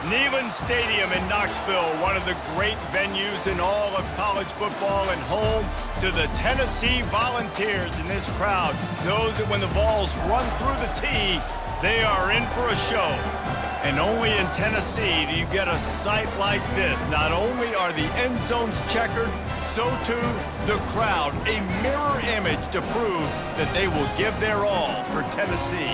Neyland Stadium in Knoxville, one of the great venues in all of college football and home to the Tennessee Volunteers. And this crowd knows that when the balls run through the tee, they are in for a show. And only in Tennessee do you get a sight like this. Not only are the end zones checkered, so too the crowd, a mirror image to prove that they will give their all for Tennessee.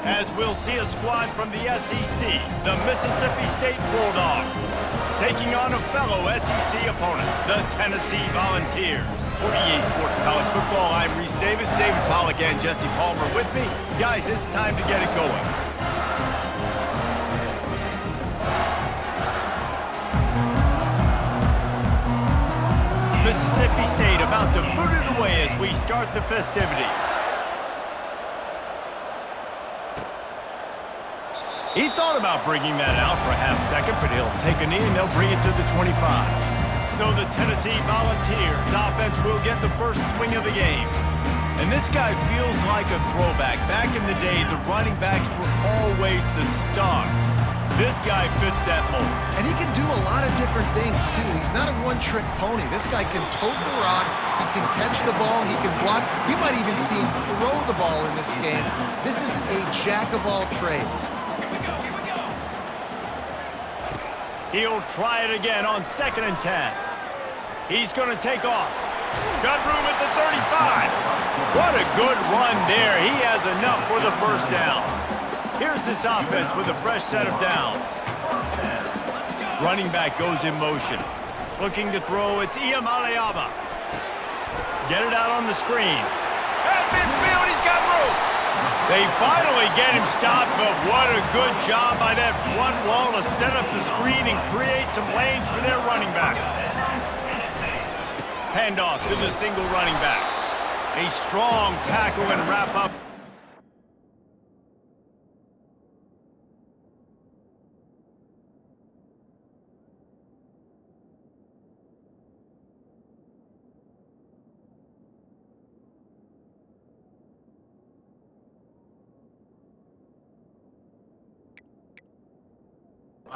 As we'll see a squad from the SEC, the Mississippi State Bulldogs, taking on a fellow SEC opponent, the Tennessee Volunteers. For EA Sports College Football, I'm Reese Davis, David Pollack and Jesse Palmer with me. Guys, it's time to get it going. Mississippi State about to boot it away as we start the festivities. He thought about bringing that out for a half second, but he'll take a knee and they'll bring it to the 25. So the Tennessee Volunteers offense will get the first swing of the game. And this guy feels like a throwback. Back in the day, the running backs were always the stars. This guy fits that mold. And he can do a lot of different things, too. He's not a one-trick pony. This guy can tote the rock, he can catch the ball, he can block. We might even see him throw the ball in this game. This is a jack of all trades. He'll try it again on 2nd and 10. He's going to take off. Got room at the 35. What a good run there. He has enough for the first down. Here's this offense with a fresh set of downs. Running back goes in motion. Looking to throw, it's Iamaleava. Get it out on the screen. At midfield, he's got room. They finally get him stopped, but what a good job by that front wall to set up the screen and create some lanes for their running back. Handoff to the single running back. A strong tackle and wrap up.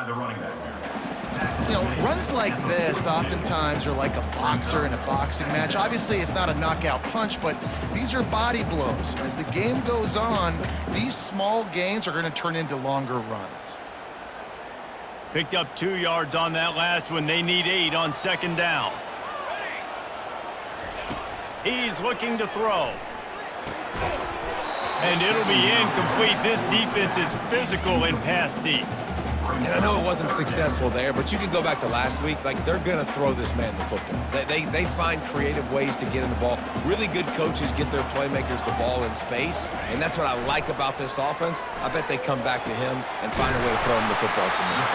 The running back. You know, runs like this oftentimes are like a boxer in a boxing match. Obviously, it's not a knockout punch, but these are body blows. As the game goes on, these small gains are going to turn into longer runs. Picked up 2 yards on that last one. They need 8 on 2nd down. He's looking to throw. And it'll be incomplete. This defense is physical in pass deep. And I know it wasn't successful there, but you can go back to last week. Like, they're going to throw this man the football. They find creative ways to get in the ball. Really good coaches get their playmakers the ball in space, and that's what I like about this offense. I bet they come back to him and find a way to throw him the football somewhere.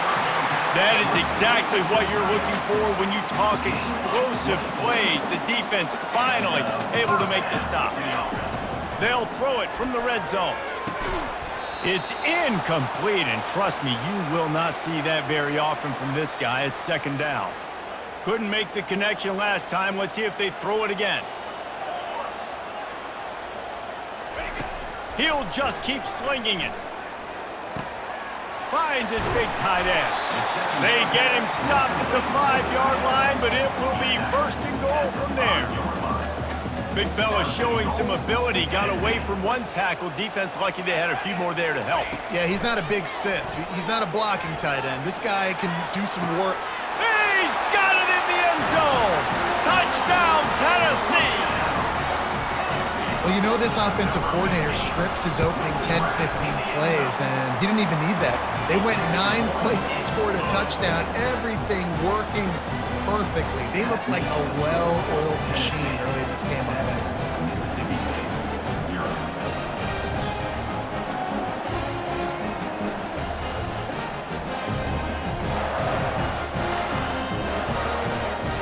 That is exactly what you're looking for when you talk explosive plays. The defense finally able to make the stop. They'll throw it from the red zone. It's incomplete, and trust me, you will not see that very often from this guy. It's 2nd down. Couldn't make the connection last time. Let's see if they throw it again. He'll just keep slinging it. Finds his big tight end. They get him stopped at the 5-yard line, but it will be 1st and goal from there. Big fella showing some ability, got away from one tackle. Defense lucky they had a few more there to help. Yeah, he's not a big stiff. He's not a blocking tight end. This guy can do some work. He's got it in the end zone. Touchdown, Tennessee. Well, you know this offensive coordinator scripts his opening 10, 15 plays, and he didn't even need that. They went 9 plays and scored a touchdown. Everything working perfectly. They look like a well-oiled machine early in this game offensively.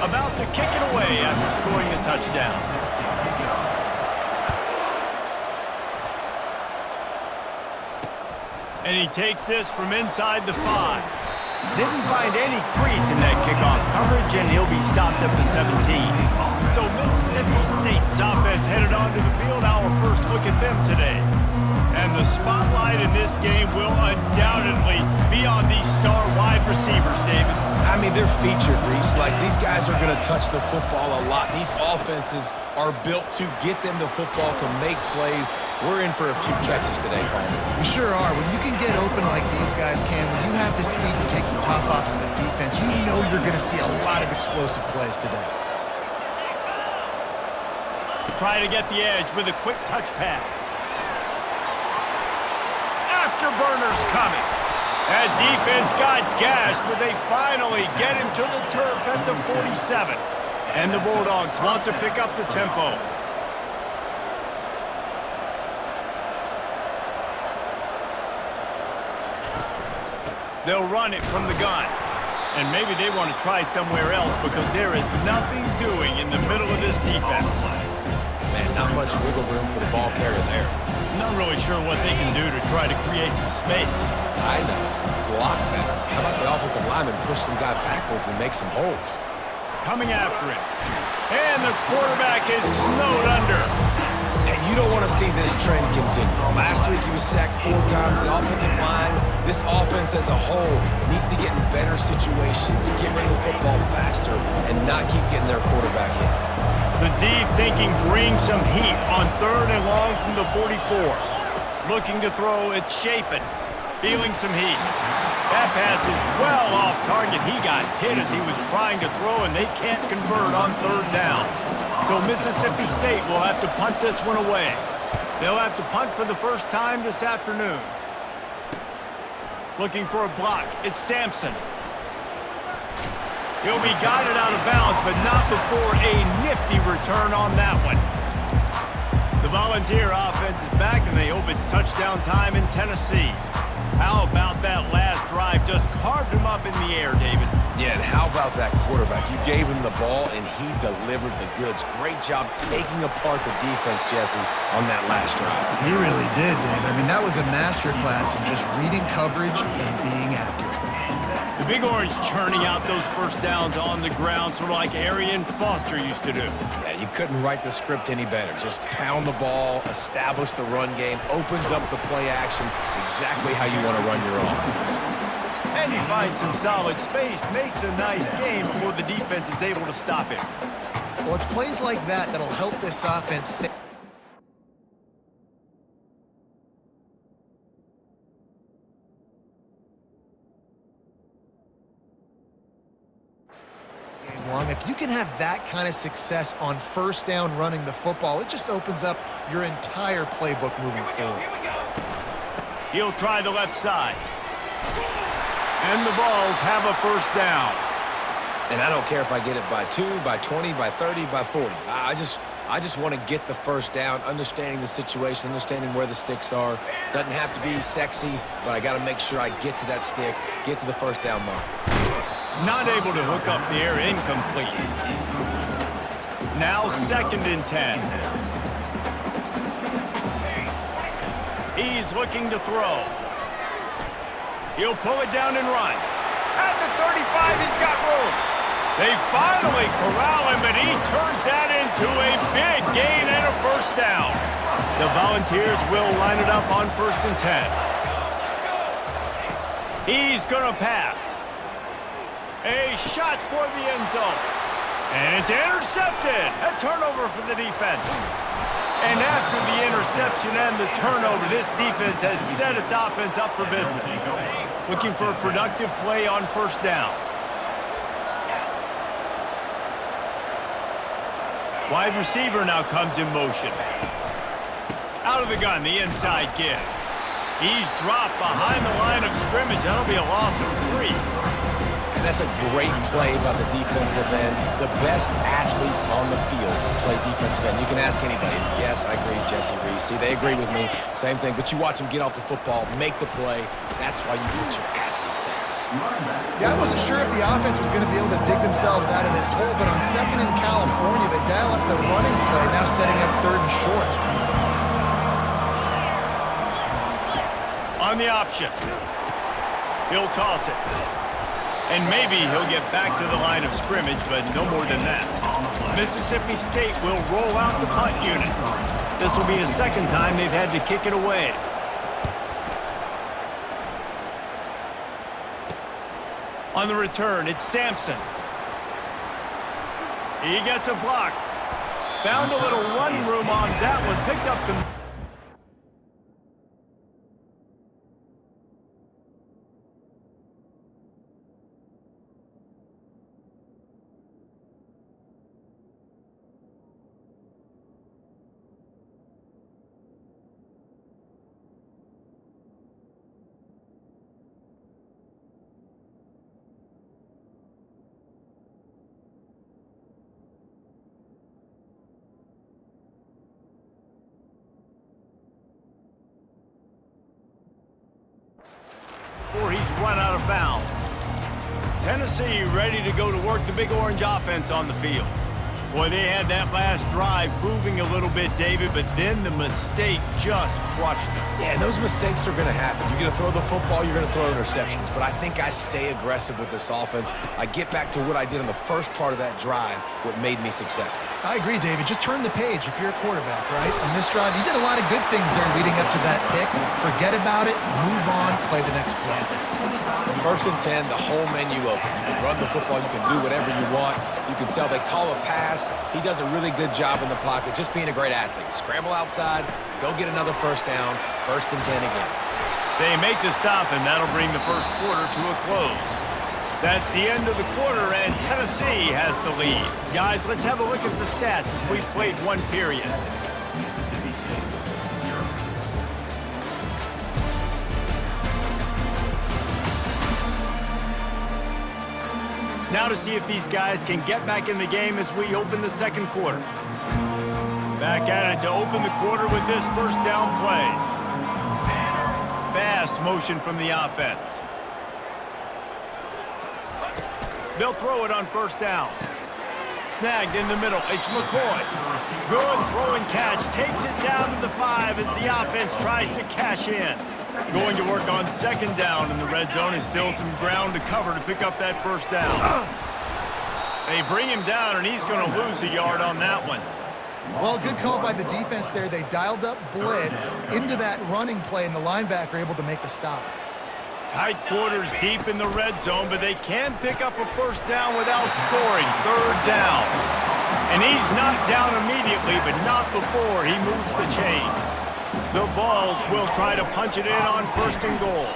About to kick it away after scoring the touchdown. And he takes this from inside the 5. Didn't find any crease in that kickoff coverage, and he'll be stopped at the 17. So Mississippi State's offense headed onto the field. Our first look at them today. And the spotlight in this game will undoubtedly be on these star wide receivers, David. I mean, they're featured, Reese. Like, these guys are going to touch the football a lot. These offenses are built to get them the football, to make plays. We're in for a few catches today, Palmer. We sure are. When you can get open like these guys can, when you have the speed to take the top off of the defense, you know you're going to see a lot of explosive plays today. Try to get the edge with a quick touch pass. Afterburners coming. That defense got gashed, but they finally get him to the turf at the 47. And the Bulldogs want to pick up the tempo. They'll run it from the gun. And maybe they want to try somewhere else because there is nothing doing in the middle of this defense. Man, not much wiggle room for the ball carrier there. Not really sure what they can do to try to create some space. I know. Block better. How about the offensive lineman push some guy backwards and make some holes? Coming after him. And the quarterback is snowed under. And you don't want to see this trend continue. Last week he was sacked 4 times. The offensive line, this offense as a whole, needs to get in better situations, get rid of the football faster, and not keep getting their quarterback hit. The D thinking bring some heat on 3rd and long from the 44. Looking to throw, it's Shapen. Feeling some heat. That pass is well off target. He got hit as he was trying to throw, and they can't convert on 3rd down. So Mississippi State will have to punt this one away. They'll have to punt for the first time this afternoon. Looking for a block. It's Sampson. He'll be guided out of bounds, but not before a nifty return on that one. The Volunteer offense is back, and they hope it's touchdown time in Tennessee. How about that last drive? Just carved him up in the air, David. Yeah, and how about that quarterback? You gave him the ball, and he delivered the goods. Great job taking apart the defense, Jesse, on that last drive. He really did, Dave. I mean, that was a masterclass in just reading coverage and being accurate. The Big Orange churning out those first downs on the ground, sort of like Arian Foster used to do. Yeah, you couldn't write the script any better. Just pound the ball, establish the run game, opens up the play action, exactly how you want to run your offense. And he finds some solid space, makes a nice game before the defense is able to stop him. Well, it's plays like that that'll help this offense stay. Long. If you can have that kind of success on 1st down running the football, it just opens up your entire playbook moving forward. He'll try the left side. And the Vols have a 1st down. And I don't care if I get it by 2, by 20, by 30, by 40. I just want to get the 1st down, understanding the situation, understanding where the sticks are. Doesn't have to be sexy, but I got to make sure I get to that stick, get to the 1st down mark. Not able to hook up the air, incomplete. Now 2nd and 10. He's looking to throw. He'll pull it down and run. At the 35, he's got room. They finally corral him, and he turns that into a big gain and a 1st down. The Volunteers will line it up on 1st and 10. He's going to pass. A shot toward the end zone. And it's intercepted. A turnover for the defense. And after the interception and the turnover, this defense has set its offense up for business. Looking for a productive play on 1st down. Wide receiver now comes in motion. Out of the gun, the inside give. He's dropped behind the line of scrimmage. That'll be a loss of 3. That's a great play by the defensive end. The best athletes on the field play defensive end. You can ask anybody. Yes, I agree, Jesse Reese. See, they agree with me. Same thing. But you watch them get off the football, make the play. That's why you put your athletes there. Yeah, I wasn't sure if the offense was going to be able to dig themselves out of this hole, but on 2nd in California, they dial up the running play, now setting up 3rd and short. On the option. He'll toss it. And maybe he'll get back to the line of scrimmage, but no more than that. Mississippi State will roll out the punt unit. This will be the 2nd time they've had to kick it away. On the return, it's Sampson. He gets a block. Found a little running room on that one. Picked up some... before he's run out of bounds. Tennessee ready to go to work the Big Orange offense on the field. Boy, they had that last drive moving a little bit, David, but then the mistake just crushed them. Yeah, and those mistakes are going to happen. You're going to throw the football, you're going to throw interceptions. But I think I stay aggressive with this offense. I get back to what I did in the first part of that drive, what made me successful. I agree, David. Just turn the page if you're a quarterback, right? On this drive, you did a lot of good things there leading up to that pick. Forget about it, move on, play the next play. First and 10, the whole menu open. You can run the football, you can do whatever you want. You can tell they call a pass. He does a really good job in the pocket, just being a great athlete. Scramble outside, go get another first down, first and 10 again. They make the stop, and that'll bring the first quarter to a close. That's the end of the quarter, and Tennessee has the lead. Guys, let's have a look at the stats as we've played one period. Now to see if these guys can get back in the game as we open the second quarter. Back at it to open the quarter with this first down play. Fast motion from the offense. They'll throw it on first down. Snagged in the middle. It's McCoy. Good throwing catch. Takes it down to the 5 as the offense tries to cash in. Going to work on second down in the red zone. Is still some ground to cover to pick up that first down. They bring him down, and he's going to lose a yard on that one. Well, good call by the defense there. They dialed up blitz into that running play, and the linebacker able to make the stop. Tight quarters deep in the red zone, but they can pick up a first down without scoring. Third down. And he's knocked down immediately, but not before he moves the chains. The Vols will try to punch it in on first and goal.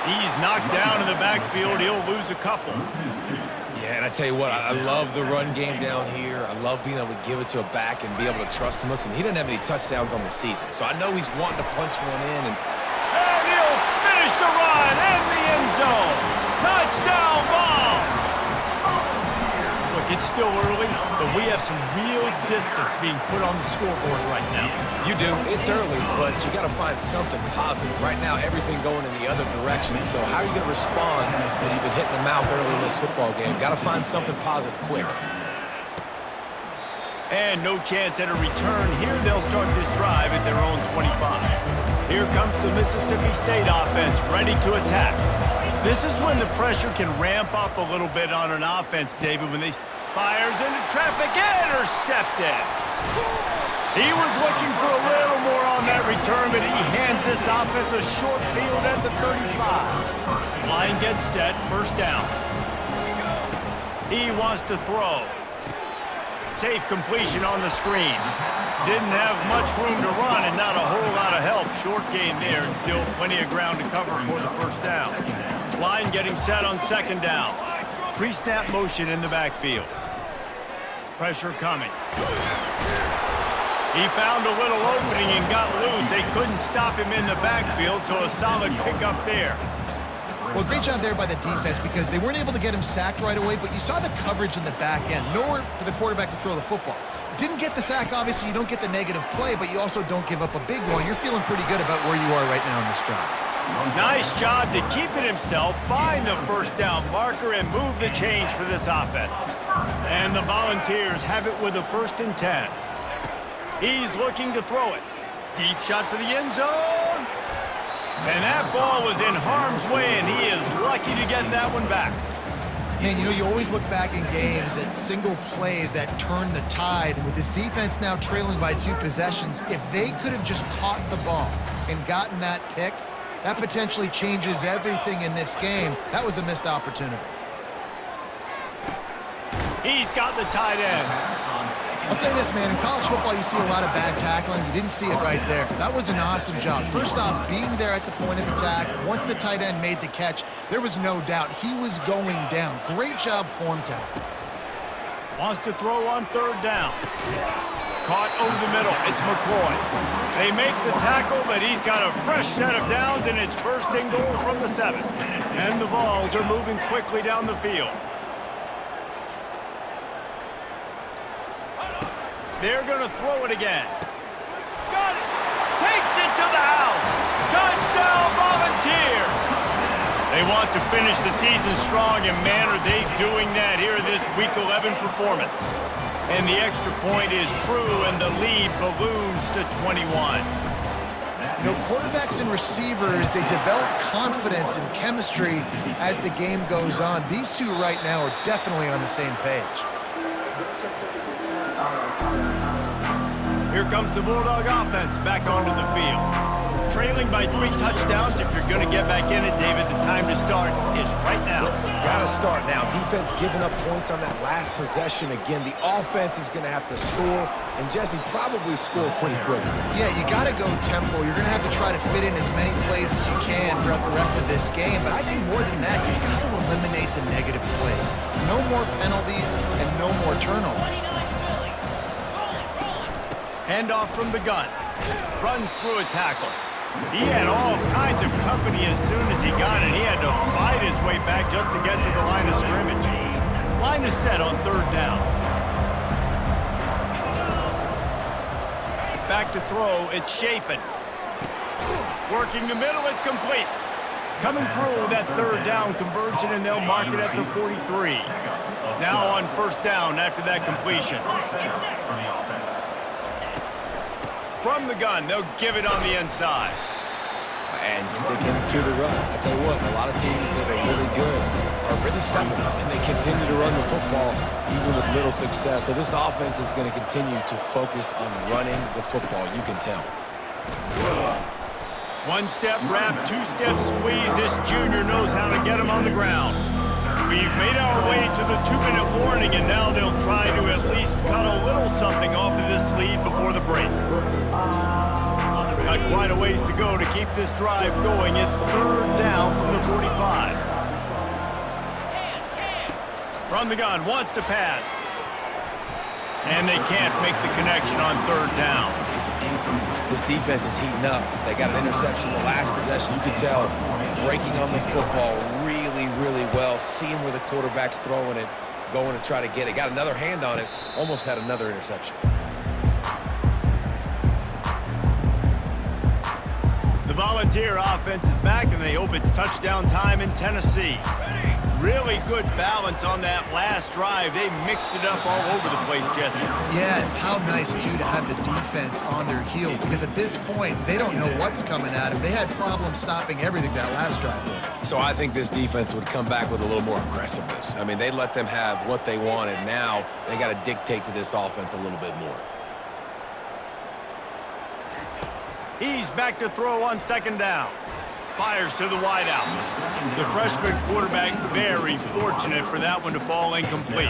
He's knocked down in the backfield. He'll lose a couple. Yeah, and I tell you what, I love the run game down here. I love being able to give it to a back and be able to trust him. Listen, he didn't have any touchdowns on the season, so I know he's wanting to punch one in. And he'll finish the run in the end zone. Touchdown, Vols! Look, it's still early, but we have some real distance being put on the scoreboard right now. You do. It's early, but you got to find something positive. Right now, everything going in the other direction. So how are you going to respond when you've been hitting the mouth early in this football game? Got to find something positive quick. And no chance at a return. Here they'll start this drive at their own 25. Here comes the Mississippi State offense ready to attack. This is when the pressure can ramp up a little bit on an offense, David, when they fires into traffic, intercepted. He was looking for a little more on that return, but he hands this offense a short field at the 35. Line gets set, first down. He wants to throw. Safe completion on the screen. Didn't have much room to run and not a whole lot of help. Short gain there and still plenty of ground to cover for the first down. Line getting set on second down. Pre-snap motion in the backfield. Pressure coming. He found a little opening and got loose. They couldn't stop him in the backfield, so a solid pickup there. Well, great job there by the defense because they weren't able to get him sacked right away, but you saw the coverage in the back end. Nowhere for the quarterback to throw the football. Didn't get the sack, obviously. You don't get the negative play, but you also don't give up a big one. You're feeling pretty good about where you are right now in this drive. Nice job to keep it himself, find the first down marker, and move the chains for this offense. And the Volunteers have it with a 1st and 10. He's looking to throw it. Deep shot for the end zone. And that ball was in harm's way, and he is lucky to get that one back. Man, you know, you always look back in games at single plays that turn the tide. And with this defense now trailing by 2 possessions, if they could have just caught the ball and gotten that pick, that potentially changes everything in this game. That was a missed opportunity. He's got the tight end. I'll say this, man. In college football, you see a lot of bad tackling. You didn't see it right there. That was an awesome job. First off, being there at the point of attack. Once the tight end made the catch, there was no doubt he was going down. Great job form tackle. Wants to throw on third down. Caught over the middle. It's McCoy. They make the tackle, but he's got a fresh set of downs, and it's first and goal from the 7. And the Vols are moving quickly down the field. They're going to throw it again. Got it. Takes it to the house. Touchdown, Volunteers. They want to finish the season strong, and man, are they doing that here in this Week 11 performance. And the extra point is true, and the lead balloons to 21. You know, quarterbacks and receivers, they develop confidence and chemistry as the game goes on. These two right now are definitely on the same page. Here comes the Bulldog offense back onto the field. Trailing by 3 touchdowns. If you're going to get back in it, David, the time to start is right now. Gotta start now. Defense giving up points on that last possession. Again, the offense is going to have to score, and Jesse probably scored pretty quickly. Yeah, you got to go tempo. You're going to have to try to fit in as many plays as you can throughout the rest of this game. But I think more than that, you got to eliminate the negative plays. No more penalties and no more turnovers. Handoff from the gun. Runs through a tackle. He had all kinds of company as soon as he got it. He had to fight his way back just to get to the line of scrimmage. Line is set on third down. Back to throw, it's Shapen. Working the middle, it's complete. Coming through that third down conversion, and they'll mark it at the 43. Now on first down after that completion. From the gun, they'll give it on the inside. And sticking to the run. I tell you what, a lot of teams that are really good are really stubborn, and they continue to run the football even with little success. So this offense is going to continue to focus on running the football, you can tell. 1-step wrap, 2-step squeeze. This junior knows how to get him on the ground. We've made our way to the 2-minute warning, and now they'll try to at least cut a little something off of this lead before the break. Got quite a ways to go to keep this drive going. It's third down from the 45. From the gun, wants to pass. And they can't make the connection on third down. This defense is heating up. They got an interception the last possession. You can tell breaking on the football really, really well. Seeing where the quarterback's throwing it, going to try to get it. Got another hand on it. Almost had another interception. The Volunteer offense is back, and they hope it's touchdown time in Tennessee. Really good balance on that last drive. They mixed it up all over the place, Jesse. Yeah, and how nice, too, to have the defense on their heels, because at this point, they don't know what's coming at them. They had problems stopping everything that last drive. So I think this defense would come back with a little more aggressiveness. I mean, they let them have what they wanted. Now they got to dictate to this offense a little bit more. He's back to throw on second down. Fires to the wideout. The freshman quarterback very fortunate for that one to fall incomplete.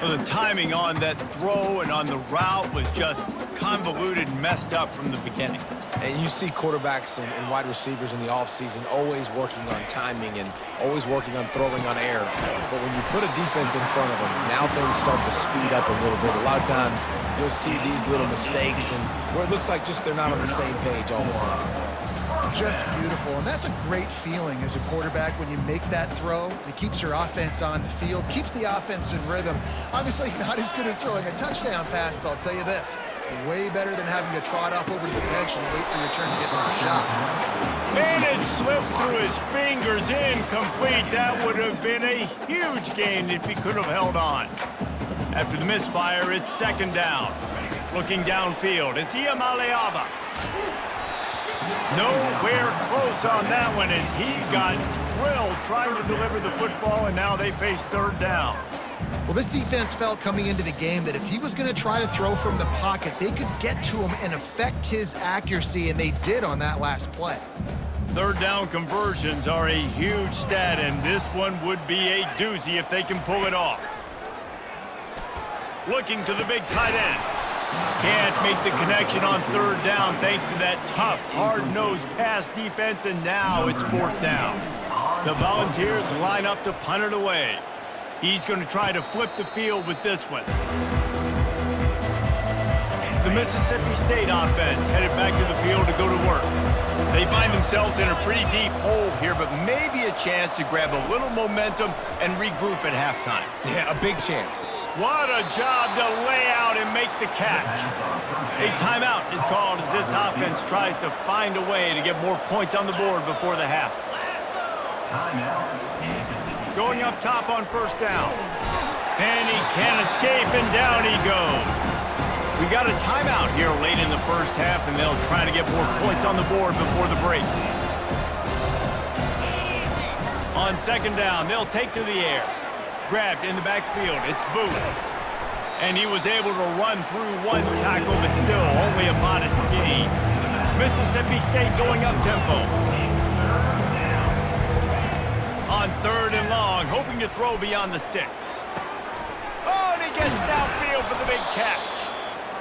The timing on that throw and on the route was just convoluted, messed up from the beginning. And you see quarterbacks and wide receivers in the offseason always working on timing and always working on throwing on air. But when you put a defense in front of them, now things start to speed up a little bit. A lot of times you'll see these little mistakes and where it looks like just they're not on the same page all the time. Just beautiful, and that's a great feeling as a quarterback when you make that throw. It keeps your offense on the field, keeps the offense in rhythm. Obviously not as good as throwing a touchdown pass, but I'll tell you this, way better than having to trot off over to the bench and wait for your turn to get another shot. And it slips through his fingers, incomplete. That would have been a huge gain if he could have held on. After the misfire, it's second down. Looking downfield, it's Iamaleava. Nowhere close on that one as he got drilled trying to deliver the football, and now they face third down. Well, this defense felt coming into the game that if he was going to try to throw from the pocket, they could get to him and affect his accuracy, and they did on that last play. Third down conversions are a huge stat, and this one would be a doozy if they can pull it off. looking to the big tight end. Can't make the connection on third down thanks to that tough, hard-nosed pass defense, and now it's fourth down. The Volunteers line up to punt it away. He's going to try to flip the field with this one. The Mississippi State offense headed back to the field to go to work. They find themselves in a pretty deep hole here, but maybe a chance to grab a little momentum and regroup at halftime. Yeah, a big chance. What a job to lay out and make the catch. A timeout is called as this offense tries to find a way to get more points on the board before the half. Going up top on first down. And he can't escape, and down he goes. We got a timeout here late in the first half, and they'll try to get more points on the board before the break. On second down, they'll take to the air. Grabbed in the backfield, it's Boone. And he was able to run through one tackle, but still only a modest gain. Mississippi State going up-tempo. On third and long, hoping to throw beyond the sticks. Oh, and he gets downfield for the big catch.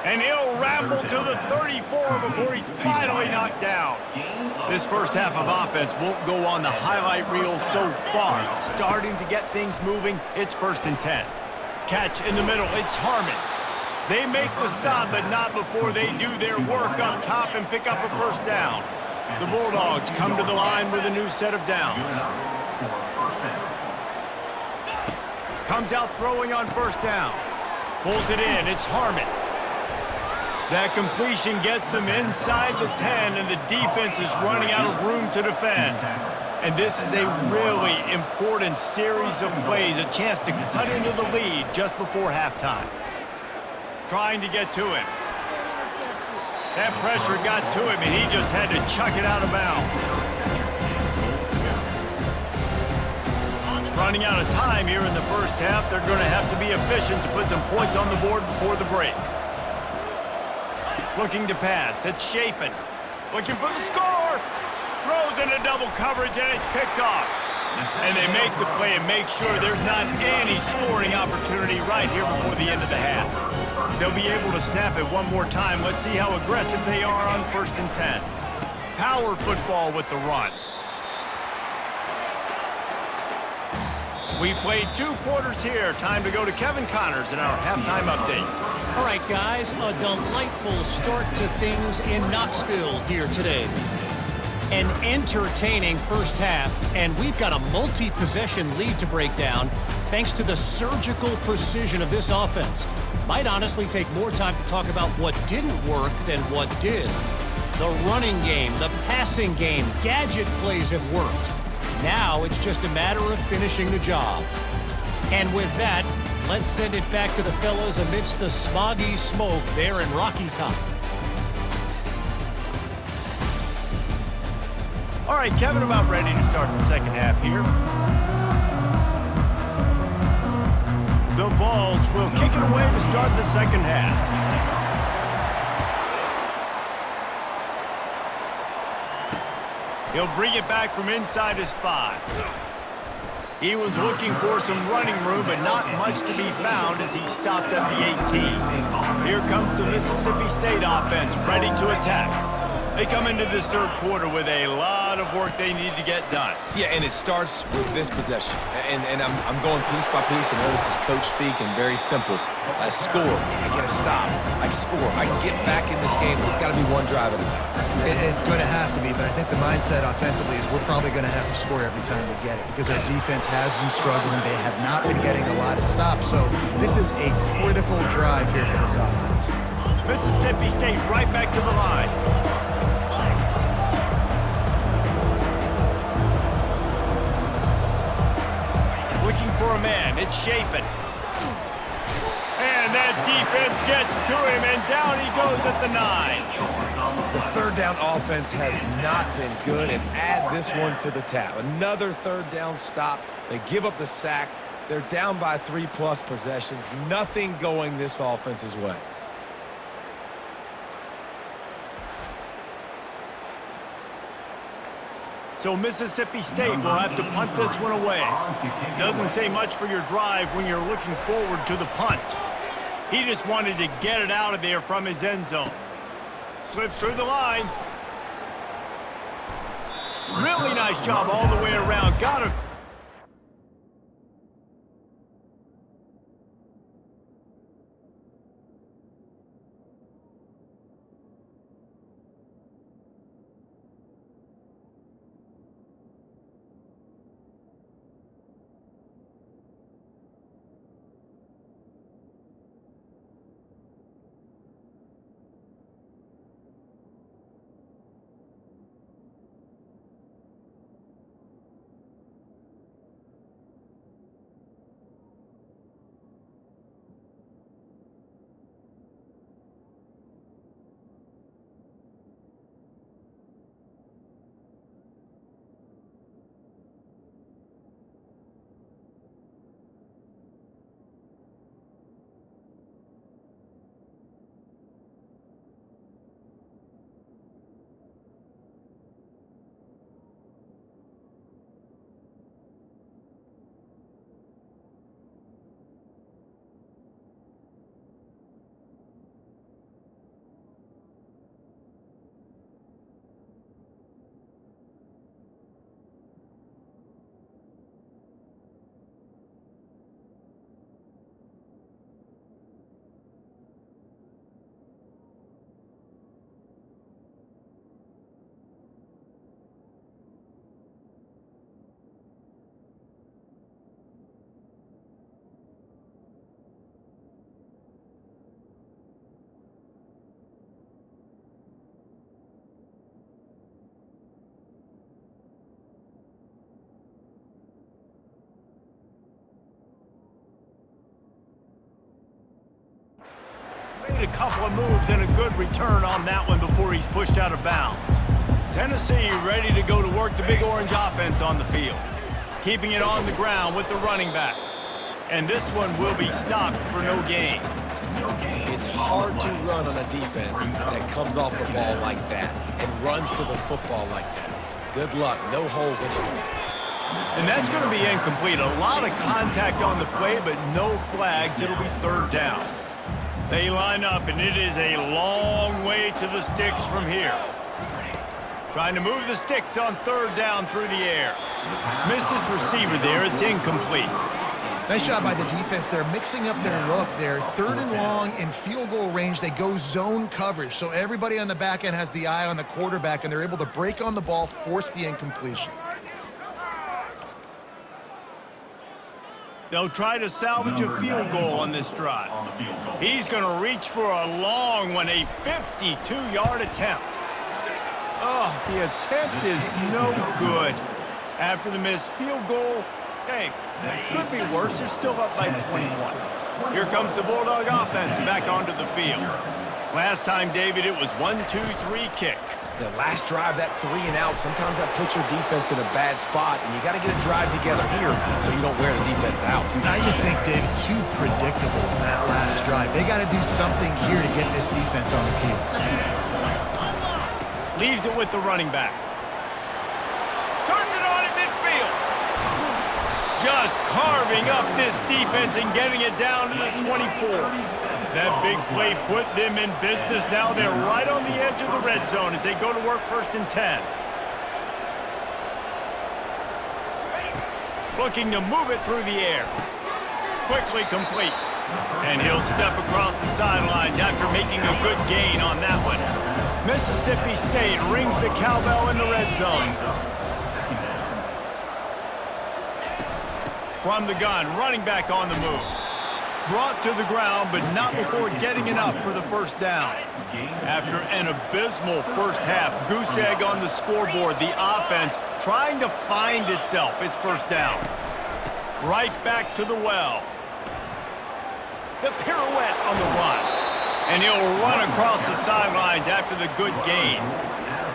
And he'll ramble to the 34 before he's finally knocked down. This first half of offense won't go on the highlight reel so far. Starting to get things moving, it's 1st and 10. Catch in the middle, it's Harmon. They make the stop, but not before they do their work up top and pick up a first down. The Bulldogs come to the line with a new set of downs. Comes out throwing on first down. Pulls it in, it's Harmon. That completion gets them inside the 10, and the defense is running out of room to defend. And this is a really important series of plays, a chance to cut into the lead just before halftime. Trying to get to him. That pressure got to him, and he just had to chuck it out of bounds. Running out of time here in the first half, they're going to have to be efficient to put some points on the board before the break. Looking to pass, it's Chapin. Looking for the score! Throws into double coverage, and it's picked off. And they make the play and make sure there's not any scoring opportunity right here before the end of the half. They'll be able to snap it one more time. Let's see how aggressive they are on 1st and 10. Power football with the run. We've played 2 quarters here. Time to go to Kevin Connors in our halftime update. All right, guys, a delightful start to things in Knoxville here today. An entertaining first half, and we've got a multi-possession lead to break down thanks to the surgical precision of this offense. Might honestly take more time to talk about what didn't work than what did. The running game, the passing game, gadget plays have worked. Now it's just a matter of finishing the job. And with that, let's send it back to the fellas amidst the smoggy smoke there in Rocky Top. All right, Kevin, about ready to start the second half here. The Vols will kick it away to start the second half. He'll bring it back from inside his 5. He was looking for some running room, but not much to be found as he stopped at the 18. Here comes the Mississippi State offense, ready to attack. They come into this third quarter with a lot of work they need to get done. Yeah, and it starts with this possession. And I'm going piece by piece. I know this is coach speak and very simple. I score, I get a stop, I score, I can get back in this game, but it's got to be one drive at a time. It's going to have to be, but I think the mindset offensively is we're probably going to have to score every time we get it because our defense has been struggling. They have not been getting a lot of stops, so this is a critical drive here for this offense. Mississippi State right back to the line. Looking for a man, it's Chapin. And that defense gets to him, and down he goes at the 9. The third down offense has not been good, and add this one to the tab. Another third down stop. They give up the sack. They're down by 3+ possessions. Nothing going this offense's way. So Mississippi State will have to punt this one away. Doesn't say much for your drive when you're looking forward to the punt. He just wanted to get it out of there from his end zone. Slips through the line. Really nice job all the way around. Got him. Made a couple of moves and a good return on that one before he's pushed out of bounds. Tennessee ready to go to work the Big Orange offense on the field. Keeping it on the ground with the running back. And this one will be stopped for no gain. It's hard to run on a defense that comes off the ball like that and runs to the football like that. Good luck. No holes anywhere. And that's going to be incomplete. A lot of contact on the play, but no flags. It'll be third down. They line up, and it is a long way to the sticks from here. Trying to move the sticks on third down through the air. Missed his receiver there. It's incomplete. Nice job by the defense. They're mixing up their look. They're third and long in field goal range. They go zone coverage. So everybody on the back end has the eye on the quarterback, and they're able to break on the ball, force the incompletion. They'll try to salvage a field goal on this drive. He's going to reach for a long one, a 52-yard attempt. Oh, the attempt is no good. After the missed field goal, hey, could be worse. They're still up by 21. Here comes the Bulldog offense back onto the field. Last time, David, it was 1-2-3 kick. The last drive, that 3 and out, sometimes that puts your defense in a bad spot, and you got to get a drive together here so you don't wear the defense out. I just think, David, too predictable in that last drive. They got to do something here to get this defense on the heels. Leaves it with the running back. Turns it on at midfield. Just carving up this defense and getting it down to the 24. That big play put them in business. Now they're right on the edge of the red zone as they go to work first and 10. Looking to move it through the air. Quickly complete. And he'll step across the sidelines after making a good gain on that one. Mississippi State rings the cowbell in the red zone. From the gun, running back on the move. Brought to the ground, but not before getting enough for the first down. After an abysmal first half, goose egg on the scoreboard, the offense trying to find itself. It's first down. Right back to the well. The pirouette on the run. And he'll run across the sidelines after the good gain.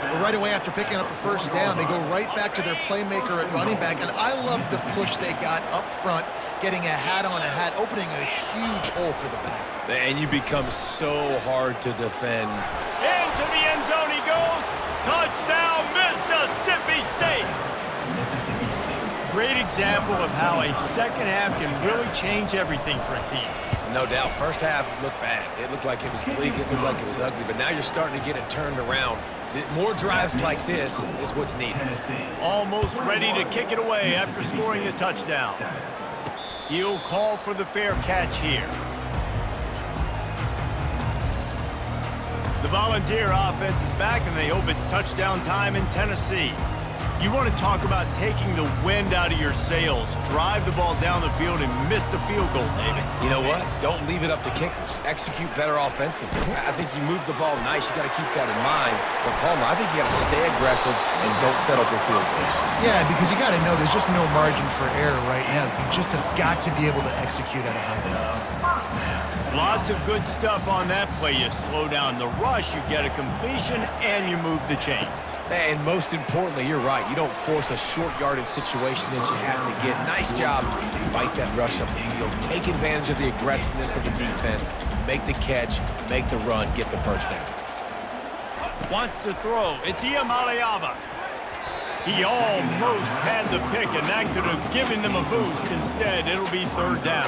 Well, right away after picking up a first down, they go right back to their playmaker at running back. And I love the push they got up front, getting a hat on a hat, opening a huge hole for the back. And you become so hard to defend. Into the end zone he goes. Touchdown, Mississippi State. Great example of how a second half can really change everything for a team. No doubt. First half looked bad. It looked like it was bleak. It looked like it was ugly. But now you're starting to get it turned around. More drives like this is what's needed. Almost ready to kick it away after scoring the touchdown. He'll call for the fair catch here. The Volunteer offense is back, and they hope it's touchdown time in Tennessee. You want to talk about taking the wind out of your sails. Drive the ball down the field and miss the field goal, David. You know what? Don't leave it up to kickers. Execute better offensively. I think you move the ball nice. You got to keep that in mind. But, Palmer, I think you got to stay aggressive and don't settle for field goals. Yeah, because you got to know there's just no margin for error right now. You just have got to be able to execute at a high level. Lots of good stuff on that play. You slow down the rush, you get a completion, and you move the chains. And most importantly, you're right. You don't force a short yardage situation that you have to get. Nice job. Fight that rush up the field. Take advantage of the aggressiveness of the defense. Make the catch, make the run, get the first down. Wants to throw. It's Iamaleava. He almost had the pick, and that could have given them a boost. Instead, it'll be third down.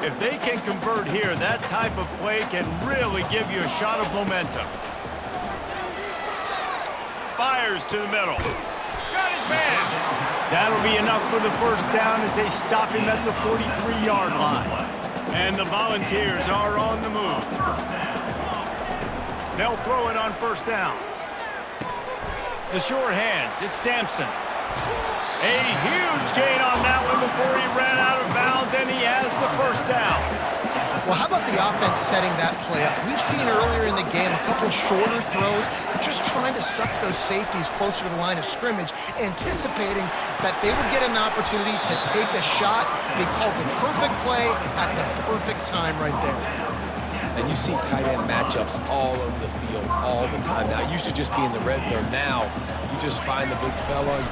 If they can convert here, that type of play can really give you a shot of momentum. Fires to the middle. Got his man. That'll be enough for the first down as they stop him at the 43-yard line. And the Volunteers are on the move. They'll throw it on first down. The short hands, it's Sampson. A huge gain on that one before he ran out of bounds, and he has the first down. Well, how about the offense setting that play up? We've seen earlier in the game a couple shorter throws, just trying to suck those safeties closer to the line of scrimmage, anticipating that they would get an opportunity to take a shot. They called the perfect play at the perfect time right there. And you see tight end matchups all over the field all the time. Now, it used to just be in the red zone. Now, you just find the big fella.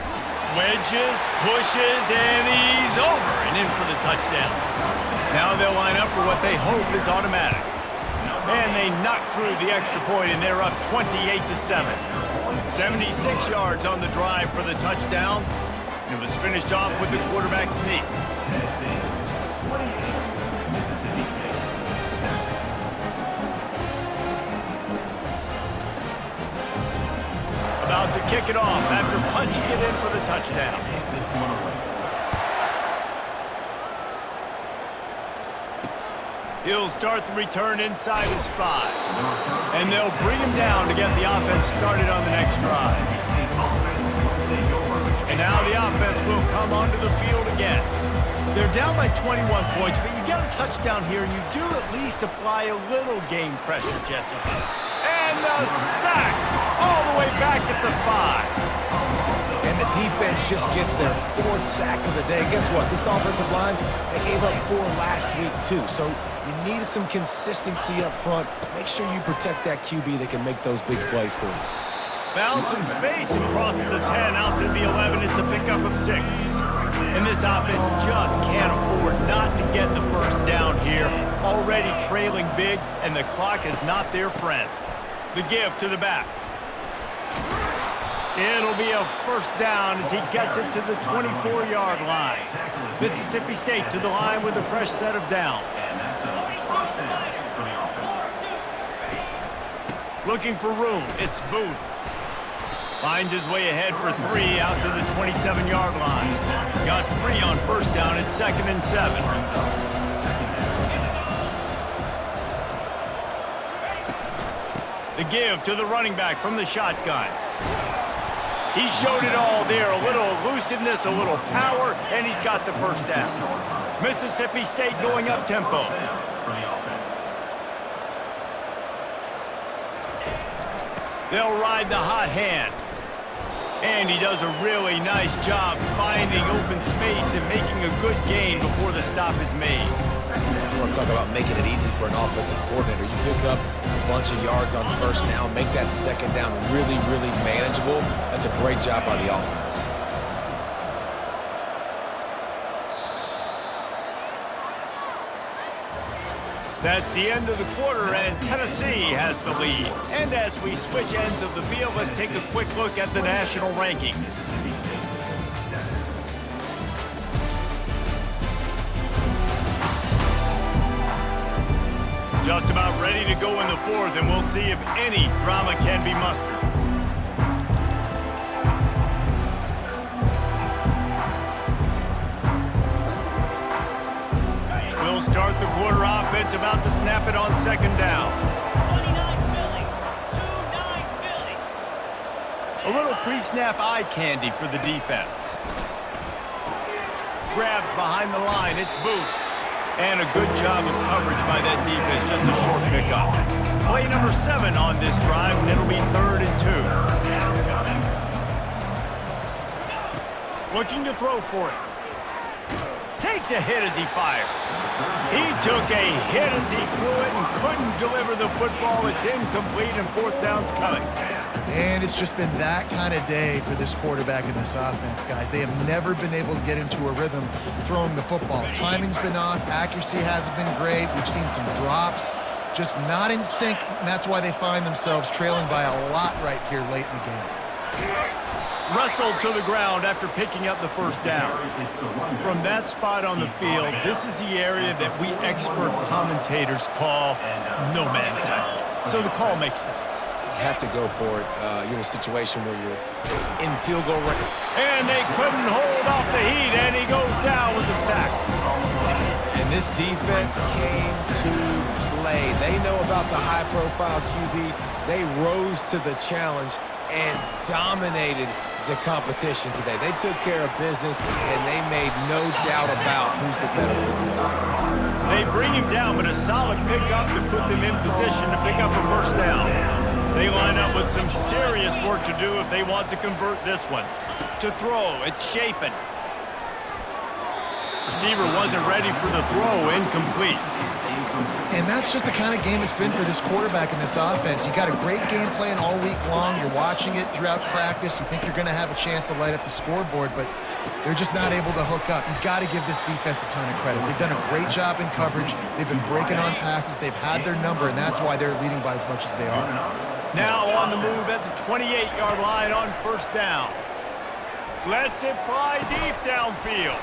Wedges, pushes, and he's over and in for the touchdown. Now they'll line up for what they hope is automatic. And they knock through the extra point, and they're up 28-7. 76 yards on the drive for the touchdown. It was finished off with the quarterback sneak. About to kick it off after punching it in for the touchdown. He'll start the return inside his 5. And they'll bring him down to get the offense started on the next drive. And now the offense will come onto the field again. They're down by 21 points, but you get a touchdown here, and you do at least apply a little game pressure, Jesse. And the sack all the way back at the 5. And the defense just gets their 4th sack of the day. Guess what? This offensive line, they gave up 4 last week, too. So you need some consistency up front. Make sure you protect that QB that can make those big plays for you. Found some space and crosses the 10 out to the 11. It's a pickup of 6. And this offense just can't afford not to get the first down here. Already trailing big, and the clock is not their friend. The give to the back. It'll be a first down as he gets it to the 24-yard line. Mississippi State to the line with a fresh set of downs. Looking for room, it's Booth. Finds his way ahead for 3 out to the 27-yard line. Got 3 on first down at 2nd and 7. The give to the running back from the shotgun. He showed it all there, a little elusiveness, a little power, and he's got the first down. Mississippi State going up tempo. They'll ride the hot hand. And he does a really nice job finding open space and making a good gain before the stop is made. You want to talk about making it easy for an offensive coordinator. You pick up a bunch of yards on first down, make that second down really, really manageable. That's a great job by the offense. That's the end of the quarter, and Tennessee has the lead. And as we switch ends of the field, let's take a quick look at the national rankings. Just about ready to go in the fourth, and we'll see if any drama can be mustered. We'll start the quarter offense, about to snap it on second down. 29 Philly, 2-9 Philly. A little pre-snap eye candy for the defense. Grabbed behind the line, it's Booth. And a good job of coverage by that defense, just a short pickup. Play number 7 on this drive, and it'll be 3rd and 2. Looking to throw for it. Takes a hit as he fires. He took a hit as he threw it and couldn't deliver the football. It's incomplete, and 4th down's coming. And it's just been that kind of day for this quarterback in this offense, guys. They have never been able to get into a rhythm throwing the football. Timing's been off. Accuracy hasn't been great. We've seen some drops. Just not in sync, and that's why they find themselves trailing by a lot right here late in the game. Wrestled to the ground after picking up the 1st down. From that spot on the field, this is the area that we expert commentators call no man's land. So the call makes sense. You have to go for it. You're in a situation where you're in field goal range. And they couldn't hold off the heat, and he goes down with the sack. And this defense came to play. They know about the high-profile QB. They rose to the challenge and dominated the competition today. They took care of business, and they made no doubt about who's the better football team. They bring him down, but a solid pickup to put them in position to pick up a 1st down. They line up with some serious work to do if they want to convert this one. To throw, it's Shapen. Receiver wasn't ready for the throw, incomplete. And that's just the kind of game it's been for this quarterback in this offense. You got a great game plan all week long. You're watching it throughout practice. You think you're going to have a chance to light up the scoreboard, but they're just not able to hook up. You've got to give this defense a ton of credit. They've done a great job in coverage. They've been breaking on passes. They've had their number, and that's why they're leading by as much as they are. Now on the move at the 28-yard line on 1st down. Lets it fly deep downfield.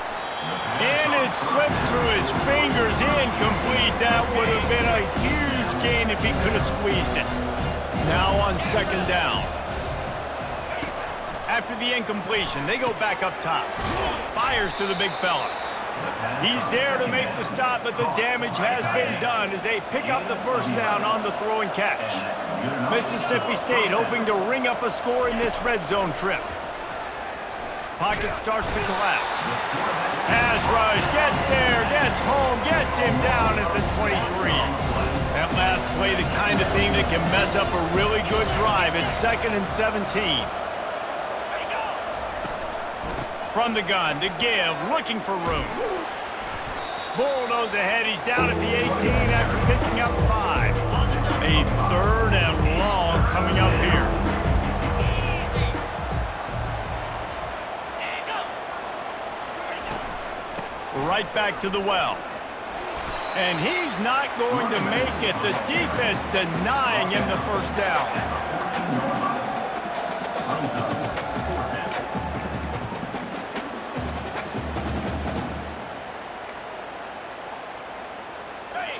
And it slips through his fingers, incomplete. That would have been a huge gain if he could have squeezed it. Now on 2nd down. After the incompletion, they go back up top. Fires to the big fella. He's there to make the stop, but the damage has been done as they pick up the 1st down on the throw and catch. Mississippi State hoping to ring up a score in this red zone trip. Pocket starts to collapse. Pass rush, gets there, gets home, gets him down at the 23. That last play, the kind of thing that can mess up a really good drive. It's 2nd and 17. From the gun to give, looking for room. Bulldoze ahead, he's down at the 18 after picking up 5. A 3rd and long coming up here. Right back to the well. And he's not going to make it. The defense denying him the 1st down.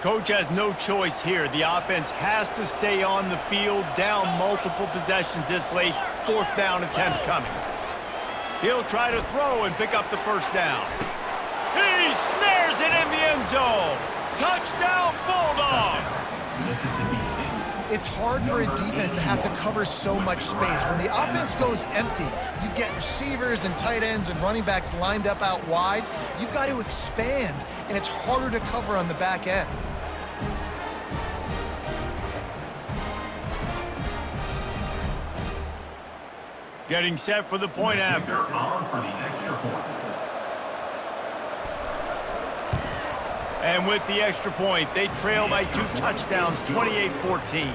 Coach has no choice here. The offense has to stay on the field, down multiple possessions this late. 4th down attempt coming. He'll try to throw and pick up the 1st down. He snares it in the end zone. Touchdown, Bulldogs! It's hard for a defense to have to cover so much space. When the offense goes empty, you get receivers and tight ends and running backs lined up out wide. You've got to expand, and it's harder to cover on the back end. Getting set for the point after. On for the extra point. And with the extra point, they trail by 2 touchdowns, 28-14.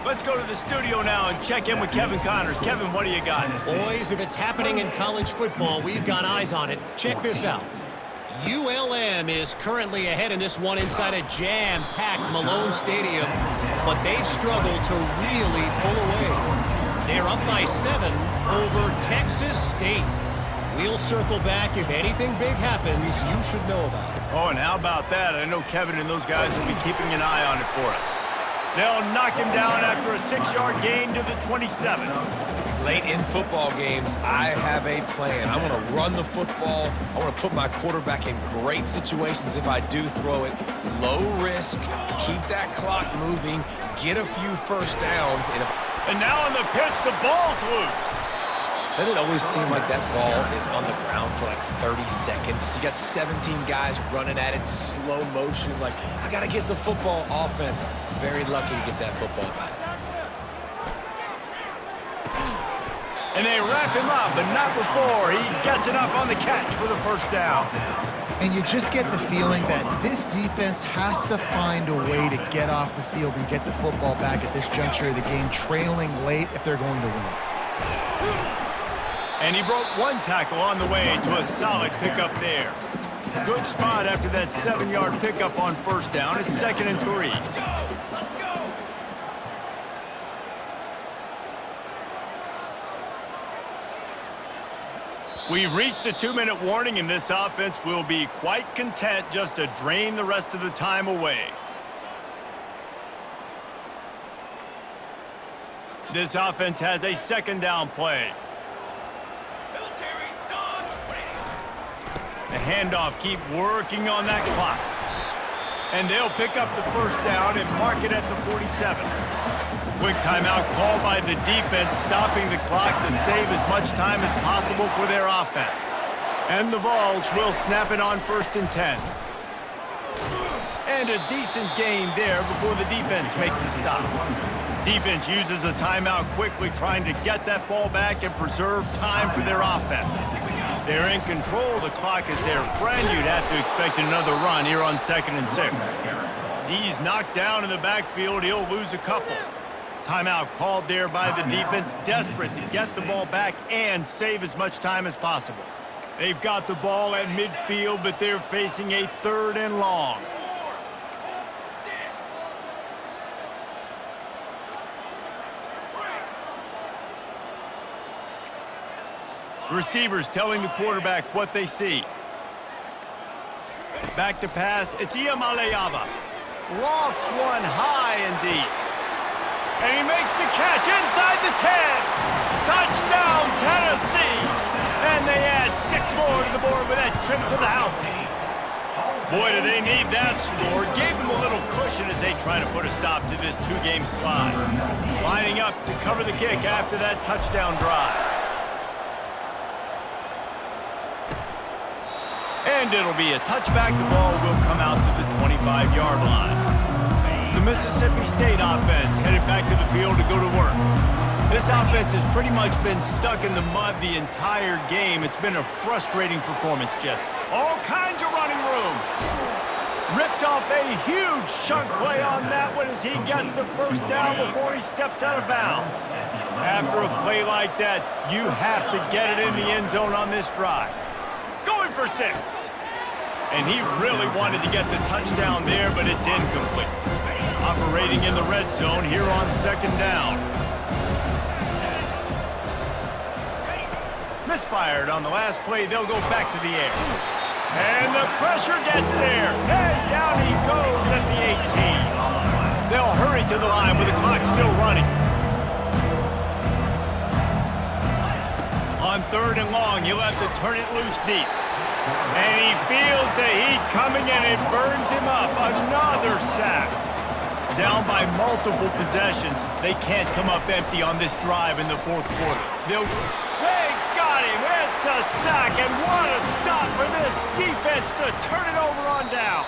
Let's go to the studio now and check in with Kevin Connors. Kevin, what do you got? Boys, if it's happening in college football, we've got eyes on it. Check this out. ULM is currently ahead in this one inside a jam-packed Malone Stadium, but they've struggled to really pull away. They're up by 7 over Texas State. We'll circle back if anything big happens you should know about. Oh, and how about that? I know Kevin and those guys will be keeping an eye on it for us. They'll knock him down after a 6-yard gain to the 27. Late in football games, I have a plan. I want to run the football. I want to put my quarterback in great situations if I do throw it. Low risk, keep that clock moving, get a few first downs. And now on the pitch, the ball's loose. Doesn't it always seem like that ball is on the ground for like 30 seconds? You got 17 guys running at it, slow motion, like, I got to get the football. Offense, very lucky to get that football back. And they wrap him up, but not before he gets enough on the catch for the first down. And you just get the feeling that this defense has to find a way to get off the field and get the football back at this juncture of the game, trailing late if they're going to win. And he broke one tackle on the way to a solid pickup there. Good spot after that 7-yard pickup on first down. It's 2nd and 3. We've reached a 2-minute warning, and this offense will be quite content just to drain the rest of the time away. This offense has a 2nd down play. The handoff, keep working on that clock. And they'll pick up the first down and mark it at the 47. Quick timeout called by the defense, stopping the clock to save as much time as possible for their offense. And the Vols will snap it on 1st and 10. And a decent gain there before the defense makes a stop. Defense uses a timeout quickly, trying to get that ball back and preserve time for their offense. They're in control. The clock is their friend. You'd have to expect another run here on 2nd and 6. He's knocked down in the backfield. He'll lose a couple. Timeout called there by the defense, desperate to get the ball back and save as much time as possible. They've got the ball at midfield, but they're facing a 3rd and long. Receivers telling the quarterback what they see. Back to pass. It's Iamaleava. Lofts one high and deep. And he makes the catch inside the 10. Touchdown, Tennessee. And they add 6 more to the board with that trip to the house. Boy, do they need that score. Gave them a little cushion as they try to put a stop to this 2-game slide. Lining up to cover the kick after that touchdown drive. And it'll be a touchback. The ball will come out to the 25-yard line. The Mississippi State offense headed back to the field to go to work. This offense has pretty much been stuck in the mud the entire game. It's been a frustrating performance, Jess. All kinds of running room. Ripped off a huge chunk play on that one as he gets the first down before he steps out of bounds. After a play like that, you have to get it in the end zone on this drive. Going for 6. And he really wanted to get the touchdown there, but it's incomplete. Operating in the red zone here on 2nd down. Misfired on the last play. They'll go back to the air. And the pressure gets there. And down he goes at the 18. They'll hurry to the line with the clock still running. On 3rd and long, you'll have to turn it loose deep. And he feels the heat coming and it burns him up. Another sack. Down by multiple possessions. They can't come up empty on this drive in the 4th quarter. They got him. It's a sack, and what a stop for this defense to turn it over on downs.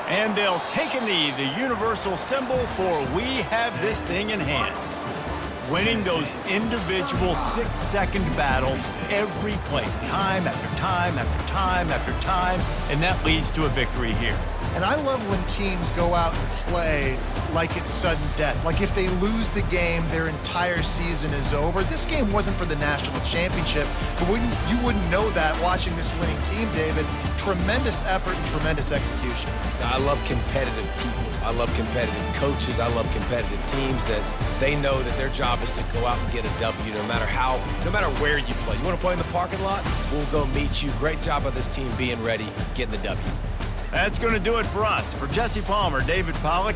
And they'll take a knee, the universal symbol for we have this thing in hand. Winning those individual 6-second battles every play, time after time after time after time, and that leads to a victory here. And I love when teams go out and play like it's sudden death. Like if they lose the game, their entire season is over. This game wasn't for the national championship, but you wouldn't know that watching this winning team, David. Tremendous effort and tremendous execution. I love competitive people. I love competitive coaches. I love competitive teams that they know that their job is to go out and get a W no matter where you play. You want to play in the parking lot? We'll go meet you. Great job of this team being ready, getting the W. That's going to do it for us. For Jesse Palmer, David Pollack,